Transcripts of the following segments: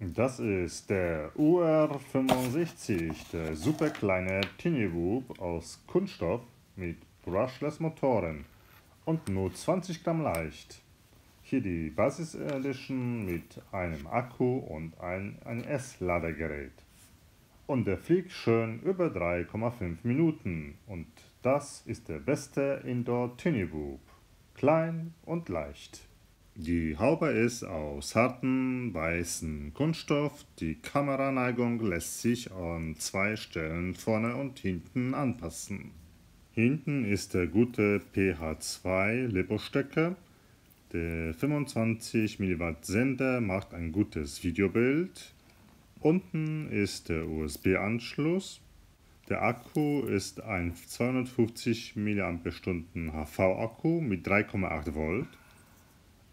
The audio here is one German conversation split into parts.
Das ist der UR65, der super kleine Tinywhoop aus Kunststoff mit Brushless Motoren und nur 20 Gramm leicht. Hier die Basis Edition mit einem Akku und ein S-Ladegerät. Und der fliegt schön über 3,5 Minuten und das ist der beste Indoor Tinywhoop. Klein und leicht. Die Haube ist aus hartem weißen Kunststoff. Die Kameraneigung lässt sich an zwei Stellen vorne und hinten anpassen. Hinten ist der gute PH2 Lipo-Stecker. Der 25 mW Sender macht ein gutes Videobild. Unten ist der USB-Anschluss. Der Akku ist ein 250 mAh HV-Akku mit 3,8 Volt.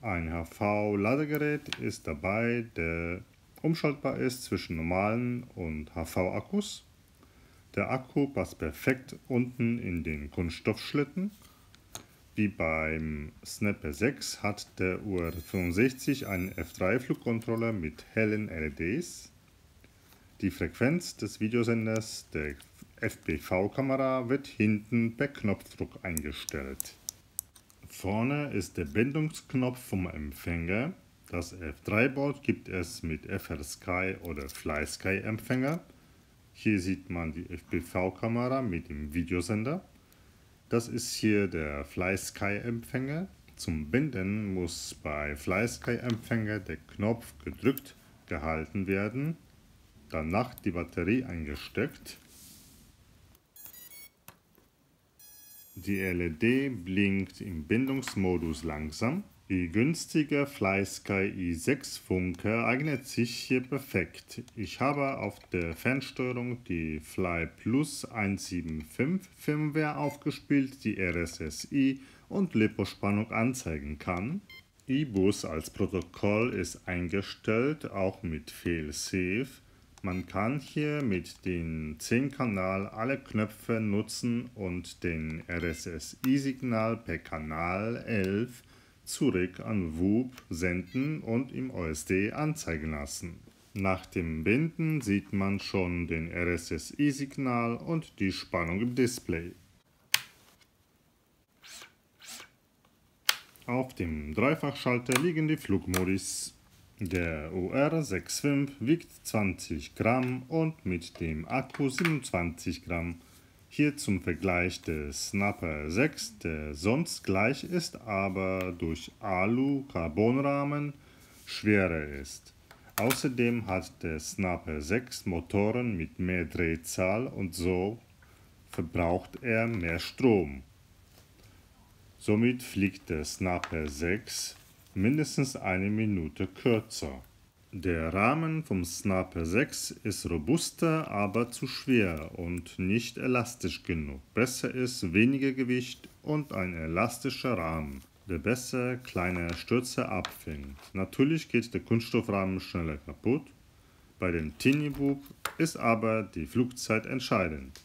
Ein HV-Ladegerät ist dabei, der umschaltbar ist zwischen normalen und HV-Akkus. Der Akku passt perfekt unten in den Kunststoffschlitten. Wie beim Snapper 6 hat der UR65 einen F3-Flugcontroller mit hellen LEDs. Die Frequenz des Videosenders der FPV-Kamera wird hinten per Knopfdruck eingestellt. Vorne ist der Bindungsknopf vom Empfänger. Das F3-Board gibt es mit FrSky oder FlySky Empfänger. Hier sieht man die FPV-Kamera mit dem Videosender. Das ist hier der FlySky Empfänger. Zum Binden muss bei FlySky Empfänger der Knopf gedrückt gehalten werden, danach die Batterie eingesteckt. Die LED blinkt im Bindungsmodus langsam. Die günstige FlySky i6 Funke eignet sich hier perfekt. Ich habe auf der Fernsteuerung die Fly Plus 175 Firmware aufgespielt, die RSSI und LiPo-Spannung anzeigen kann. iBus als Protokoll ist eingestellt, auch mit Fail-Safe. Man kann hier mit dem 10-Kanal alle Knöpfe nutzen und den RSSI-Signal per Kanal 11 zurück an Whoop senden und im OSD anzeigen lassen. Nach dem Binden sieht man schon den RSSI-Signal und die Spannung im Display. Auf dem Dreifachschalter liegen die Flugmodis. Der UR65 wiegt 20 Gramm und mit dem Akku 27 Gramm. Hier zum Vergleich der Snapper 6, der sonst gleich ist, aber durch Alu-Carbonrahmen schwerer ist. Außerdem hat der Snapper 6 Motoren mit mehr Drehzahl und so verbraucht er mehr Strom. Somit fliegt der Snapper 6 mindestens eine Minute kürzer. Der Rahmen vom Snapper 6 ist robuster, aber zu schwer und nicht elastisch genug. Besser ist weniger Gewicht und ein elastischer Rahmen, der besser kleine Stürze abfängt. Natürlich geht der Kunststoffrahmen schneller kaputt. Bei dem Tinywhoop ist aber die Flugzeit entscheidend.